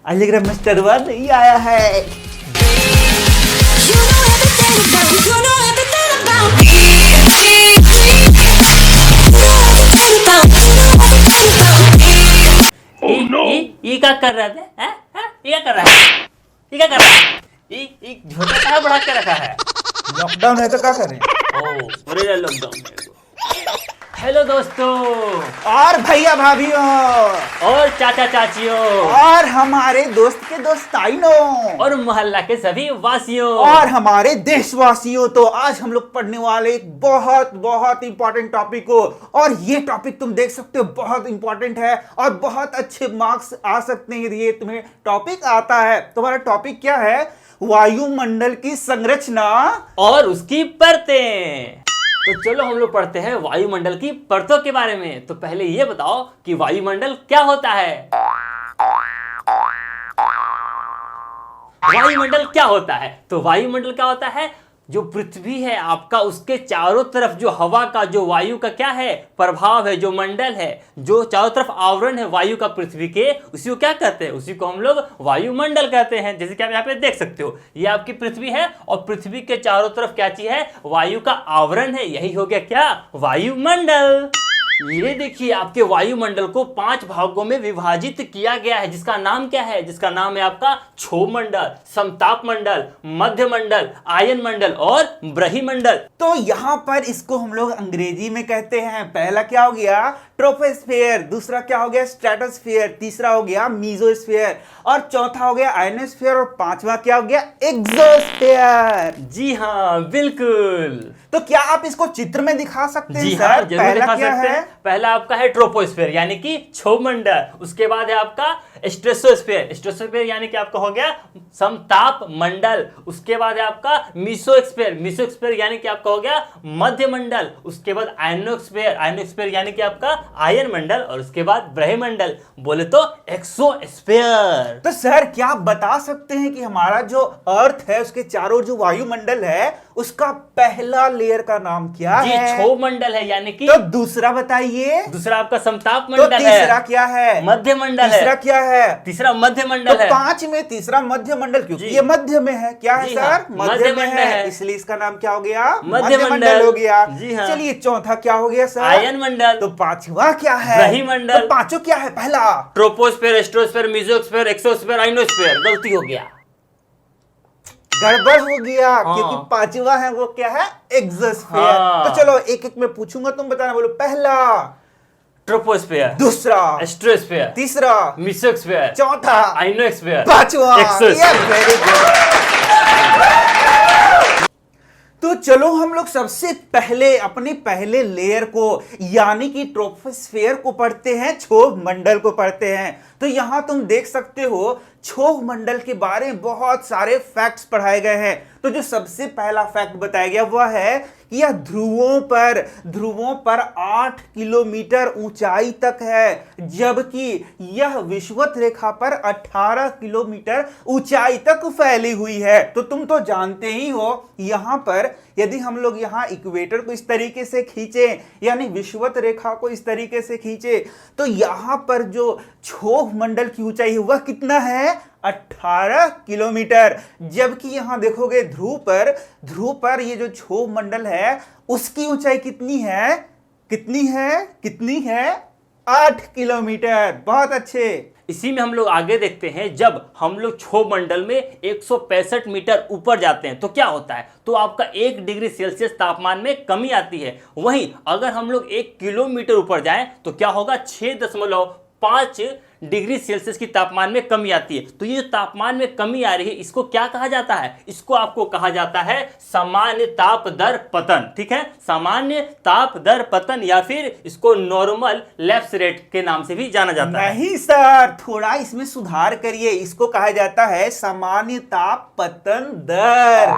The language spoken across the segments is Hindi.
अलीग्राम मिस्टर वन नहीं आया है। ये क्या कर रहा है? ये क्या कर रहा है? ये क्या कर रहा है? ये झोटा कहाँ बढ़ा के रखा है? लॉकडाउन है तो क्या करें? ओह, अरे लॉकडाउन है। हेलो दोस्तों और भैया भाभीयों और चाचा चाचियों और हमारे दोस्त के दोस्ताइनों और मोहल्ला के सभी वासियों और हमारे देशवासियों, तो आज हम लोग पढ़ने वाले एक बहुत बहुत इंपॉर्टेंट टॉपिक को। और ये टॉपिक तुम देख सकते हो बहुत इंपॉर्टेंट है और बहुत अच्छे मार्क्स आ सकते हैं यदि ये तुम्हें टॉपिक आता है। तुम्हारा टॉपिक क्या है? वायुमंडल की संरचना और उसकी परतें। तो चलो हम लोग पढ़ते हैं वायुमंडल की परतों के बारे में। तो पहले ये बताओ कि वायुमंडल क्या होता है? वायुमंडल क्या होता है? तो वायुमंडल क्या होता है? जो पृथ्वी है आपका, उसके चारों तरफ जो हवा का, जो वायु का क्या है, प्रभाव है, जो मंडल है, जो चारों तरफ आवरण है वायु का पृथ्वी के, उसी को क्या कहते हैं? उसी को हम लोग वायुमंडल कहते हैं। जैसे कि आप यहाँ पे देख सकते हो, ये आपकी पृथ्वी है और पृथ्वी के चारों तरफ क्या चीज है? वायु का आवरण है। यही हो गया क्या? वायुमंडल। ये देखिए, आपके वायुमंडल को 5 भागों में विभाजित किया गया है, जिसका नाम क्या है? जिसका नाम है आपका क्षोभ मंडल, समताप मंडल, मध्य मंडल, आयन मंडल और ब्रह्मंडल। तो यहाँ पर इसको हम लोग अंग्रेजी में कहते हैं। पहला क्या हो गया? ट्रोपोस्फेयर। दूसरा क्या हो गया? स्ट्रेटोस्फेयर। तीसरा हो गया मीजोस्फेयर और चौथा हो गया आयनोस्फेयर और पांचवा क्या हो गया? एक्सोस्फेयर। जी हाँ, बिल्कुल। तो क्या आप इसको चित्र में दिखा सकते हैं? जी सर, हाँ, जरूर पहला दिखा क्या सकते है? हैं। पहला आपका है ट्रोपोस्फेयर यानी कि क्षोभ मंडल। उसके बाद है आपका स्ट्रेटोस्फेयर। स्ट्रेटोस्फेयर यानी कि आपका हो गया समताप मंडल। उसके बाद है आपका मीसोस्फेयर। मीसोस्फेयर यानी कि आपका हो गया मध्य मंडल। उसके बाद आयनोस्फेयर। आयनोस्फेयर यानी कि आपका आयन मंडल और उसके बाद ब्रह्मंडल, बोले तो एक्सोस्फेयर। तो सर, क्या आप बता सकते हैं कि हमारा जो अर्थ है उसके चारों जो वायुमंडल है उसका पहला लेयर का नाम क्या जी, है? क्षोभ मंडल है यानी कि। तो दूसरा बताइए। दूसरा आपका समताप तो मंडल है। तीसरा क्या है? मध्य मंडल है। तीसरा क्या है? तीसरा मध्य तो मंडल है। 5 में तीसरा मध्य मंडल, क्योंकि जी। ये मध्य में है। क्या है जी सर? हाँ, मध्य में मंडल है, है। इसलिए इसका नाम क्या हो गया? मध्य मंडल हो गया। जी हाँ। चलिए, चौथा क्या हो गया सर? आयन मंडल। तो पांचवा क्या है? ब्रह्मंडल। तो पांचों क्या है? पहला troposphere, stratosphere, mesosphere, exosphere, ionosphere. गलती हो गया, गड़बड़ हो गया। हाँ। क्योंकि पांचवा है वो क्या है? एक्सोस्फेयर। हाँ। तो चलो एक एक में पूछूंगा, तुम बताना। बोलो। पहला, ट्रोपोस्फेयर, दूसरा, स्ट्रेटोस्फेयर, तीसरा, मीसोस्फेयर, चौथा, आयनोस्फेयर, पांचवा। एक्सोस्फेयर। Very good. तो चलो हम लोग सबसे पहले अपने पहले लेयर को यानी कि ट्रोपोस्फेयर को पढ़ते हैं, क्षोभ मंडल को पढ़ते हैं। तो यहां तुम देख सकते हो क्षोभ मंडल के बारे में बहुत सारे फैक्ट्स पढ़ाए गए हैं। तो जो सबसे पहला फैक्ट बताया गया वह है कि यह ध्रुवों पर 8 किलोमीटर ऊंचाई तक है, जबकि यह विषुवत रेखा पर 18 किलोमीटर ऊंचाई तक फैली हुई है। तो तुम तो जानते ही हो, यहां पर यदि हम लोग यहाँ इक्वेटर को इस तरीके से खींचे यानी विषुवत रेखा को इस तरीके से खींचे, तो यहां पर जो क्षोभ मंडल की ऊंचाई है वह कितना है? 18 किलोमीटर। जबकि यहां देखोगे ध्रुव पर ये जो क्षोभ मंडल है उसकी ऊंचाई कितनी है? कितनी है? 8 किलोमीटर। बहुत अच्छे। इसी में हम लोग आगे देखते हैं, जब हम लोग क्षोभ मंडल में 165 मीटर ऊपर जाते हैं तो क्या होता है? तो आपका 1 डिग्री सेल्सियस तापमान में कमी आती है। वहीं अगर हम लोग 1 किलोमीटर ऊपर जाएं तो क्या होगा? 6.5 डिग्री सेल्सियस की तापमान में कमी आती है। तो ये जो तापमान में कमी आ रही है, इसको क्या कहा जाता है? इसको आपको कहा जाता है सामान्य ताप दर पतन। ठीक है, सामान्य ताप दर पतन या फिर इसको नॉर्मल लैप्स रेट के नाम से भी जाना जाता है। नहीं सर, थोड़ा इसमें सुधार करिए। इसको कहा जाता है सामान्य ताप पतन दर।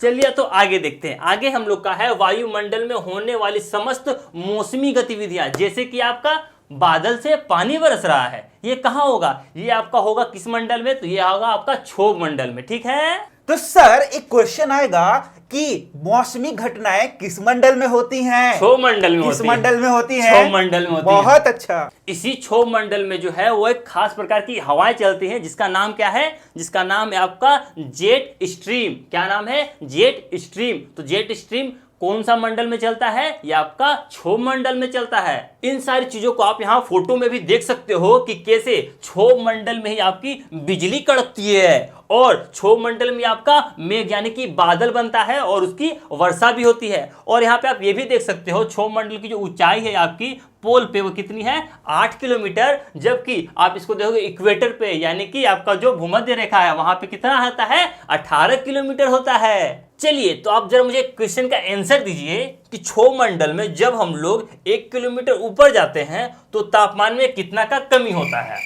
चलिए तो आगे देखते हैं। आगे हम लोग का है वायुमंडल में होने वाली समस्त मौसमी गतिविधियां, जैसे कि आपका बादल से पानी बरस रहा है, ये कहाँ होगा? ये आपका होगा किस मंडल में? तो ये होगा आपका क्षोभ मंडल में। ठीक है। तो सर एक क्वेश्चन आएगा, कि मौसमी घटनाएं किस मंडल में होती हैं? क्षोभ मंडल में किस होती है। मंडल में होती हैं? क्षोभ मंडल में होती है। बहुत अच्छा। इसी क्षोभ मंडल में जो है वो एक खास प्रकार की हवाएं चलती हैं, जिसका नाम क्या है? जिसका नाम है आपका जेट स्ट्रीम। क्या नाम है? Jet stream. तो जेट स्ट्रीम कौन सा मंडल में चलता है? ये आपका क्षोभ मंडल में चलता है। इन सारी चीजों को आप यहाँ फोटो में भी देख सकते हो कि कैसे क्षोभ मंडल में ही आपकी बिजली कड़कती है और क्षोभ मंडल में आपका मेघ यानी कि बादल बनता है और उसकी वर्षा भी होती है। और यहाँ पे आप ये भी देख सकते हो क्षोभ मंडल की जो ऊंचाई है आपकी पोल पे वो कितनी है? 8 किलोमीटर। जबकि आप इसको देखोगे इक्वेटर पे यानी कि आपका जो भूमध्य रेखा है वहां पे कितना होता है? 18 किलोमीटर होता है। चलिए तो आप जरा मुझे क्वेश्चन का आंसर दीजिए कि क्षोभ मंडल में जब हम लोग 1 किलोमीटर ऊपर जाते हैं तो तापमान में कितना का कमी होता है?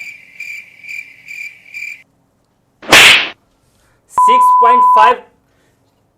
6.5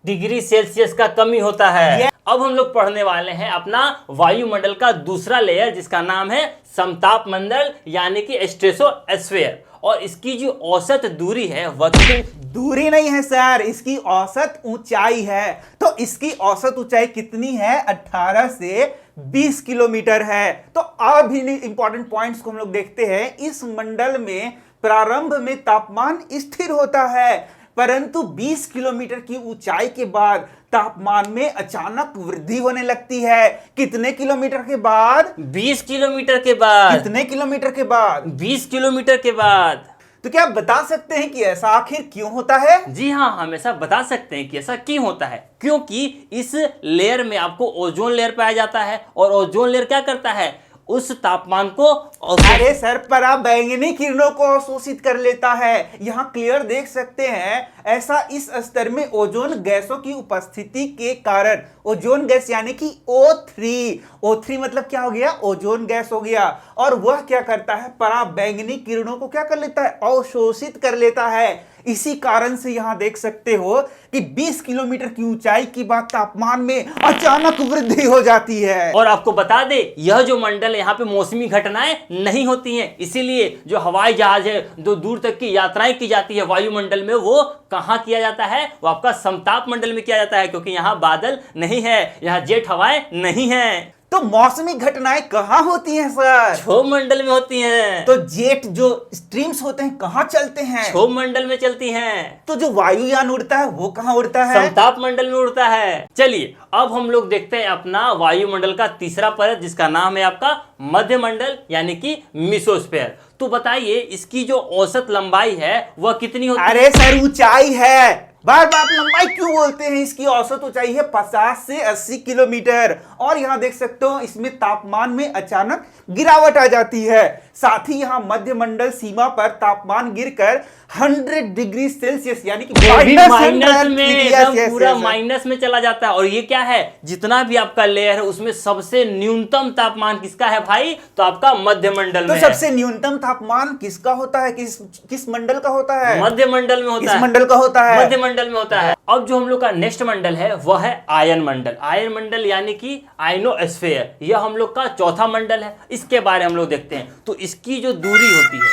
डिग्री सेल्सियस का कमी होता है। अब हम लोग पढ़ने वाले हैं अपना वायुमंडल का दूसरा लेयर, जिसका नाम है समताप मंडल यानी कि स्ट्रेटोस्फेयर। और इसकी जो औसत दूरी है वह दूरी नहीं है सर, इसकी औसत ऊंचाई है। तो इसकी औसत ऊंचाई कितनी है? 18 से 20 किलोमीटर है। तो और भी इंपॉर्टेंट पॉइंट्स को हम लोग देखते हैं। इस मंडल में प्रारंभ में तापमान स्थिर होता है, परंतु 20 किलोमीटर की ऊंचाई के बाद तापमान में अचानक वृद्धि होने लगती है। कितने किलोमीटर के बाद? 20 किलोमीटर के बाद। कितने किलोमीटर के बाद? 20 किलोमीटर के बाद। तो क्या आप बता सकते हैं कि ऐसा आखिर क्यों होता है? जी हाँ, हम ऐसा बता सकते हैं कि ऐसा क्यों होता है। क्योंकि इस लेयर में आपको ओजोन लेयर पाया जाता है और ओजोन लेयर क्या करता है? उस तापमान को अरे सर, पराबैंगनी किरणों को अवशोषित कर लेता है। यहाँ क्लियर देख सकते हैं। ऐसा इस स्तर में ओजोन गैसों की उपस्थिति के कारण ओजोन गैस यानी कि O3 मतलब क्या हो गया? ओजोन गैस हो गया। और वह क्या करता है? पराबैंगनी किरणों को क्या कर लेता है? अवशोषित कर लेता है। इसी कारण से यहां देख सकते हो कि 20 किलोमीटर की ऊंचाई की बाद तापमान में अचानक वृद्धि हो जाती है। और आपको बता दे, यह जो मंडल है यहाँ पे मौसमी घटनाएं नहीं होती हैं। इसीलिए जो हवाई जहाज है, जो दूर तक की यात्राएं की जाती है वायुमंडल में, वो कहां किया जाता है? वो आपका समताप मंडल में किया जाता है, क्योंकि यहाँ बादल नहीं है, यहाँ जेट हवाएं नहीं है। तो मौसमी घटनाएं कहां होती हैं सर? क्षोभ मंडल में होती हैं। तो जेट जो स्ट्रीम्स होते हैं कहां चलते हैं? क्षोभ मंडल में चलती हैं। तो जो वायुयान उड़ता है वो कहां उड़ता है? समताप मंडल में उड़ता है। चलिए अब हम लोग देखते हैं अपना वायुमंडल का तीसरा परत, जिसका नाम है आपका मध्य मंडल यानी कि मेसोस्फीयर। तो बताइए इसकी जो औसत लंबाई है वह कितनी होती है? अरे सर, ऊंचाई है। बार बार लंबाई क्यों बोलते हैं? इसकी औसत ऊंचाई है 50 से 80 किलोमीटर। और यहां देख सकते हो इसमें तापमान में अचानक गिरावट आ जाती है। साथ ही यहां मध्य मंडल सीमा पर तापमान गिरकर 100 डिग्री सेल्सियस यानी कि माइनस में, एकदम पूरा माइनस में चला जाता है। और ये क्या है? जितना भी आपका लेयर है उसमें सबसे न्यूनतम तापमान किसका है भाई? तो आपका मध्य मंडल में। तो सबसे न्यूनतम तापमान किसका होता है? किस मंडल का होता है? मध्य मंडल में होता है। इस मंडल का होता है। मध्य मंडल में होता है। अब जो हम लोग का नेक्स्ट मंडल है वह है आयन मंडल। आयन मंडल यानी कि आयनोस्फीयर, यह हम लोग का चौथा मंडल है। इसके बारे में हम लोग देखते हैं। तो इसकी जो दूरी होती है,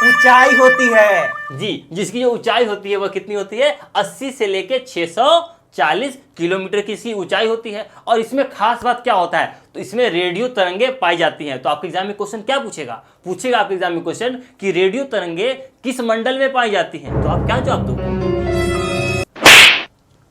ऊंचाई होती है जी, जिसकी जो ऊंचाई होती है वह कितनी होती है? 80 से लेके 640 किलोमीटर की इसकी ऊंचाई होती है। और इसमें खास बात क्या होता है? तो इसमें रेडियो तरंगे पाई जाती हैं। तो आपके एग्जाम में क्वेश्चन क्या पूछेगा? पूछेगा आपके एग्जाम में क्वेश्चन कि रेडियो तरंगे किस मंडल में पाई जाती हैं? तो आप क्या जवाब दोगे?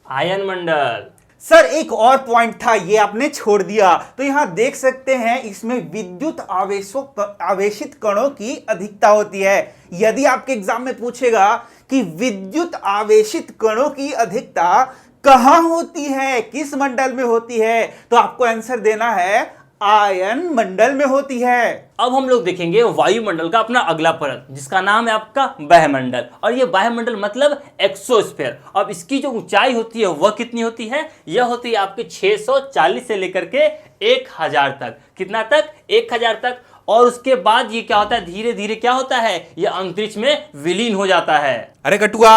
आयन मंडल। सर एक और पॉइंट था, ये आपने छोड़ दिया। तो यहां देख सकते हैं इसमें विद्युत आवेशित कणों की अधिकता होती है। यदि आपके एग्जाम में पूछेगा कि विद्युत आवेशित कणों की अधिकता कहां होती है, किस मंडल में होती है, तो आपको आंसर देना है आयन मंडल में होती है। अब हम लोग देखेंगे वायुमंडल का अपना अगला परत, जिसका नाम है आपका वायुमंडल। और ये वायुमंडल मतलब एक्सोस्फीयर। अब इसकी जो ऊंचाई होती है वह कितनी होती है? यह होती है आपके 640 से लेकर के 1000 तक। कितना तक? 1000 तक। और उसके बाद ये क्या होता है? धीरे धीरे क्या होता है? यह अंतरिक्ष में विलीन हो जाता है। अरे कटुआ,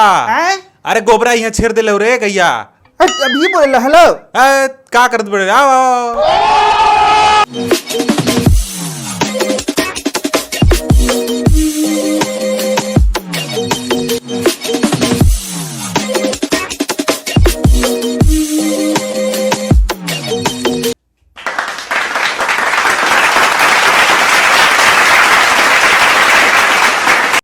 अरे गोबरा यहाँ छेड़ दे रे गैया। अभी बोल हेलो, का करत बड़े? आओ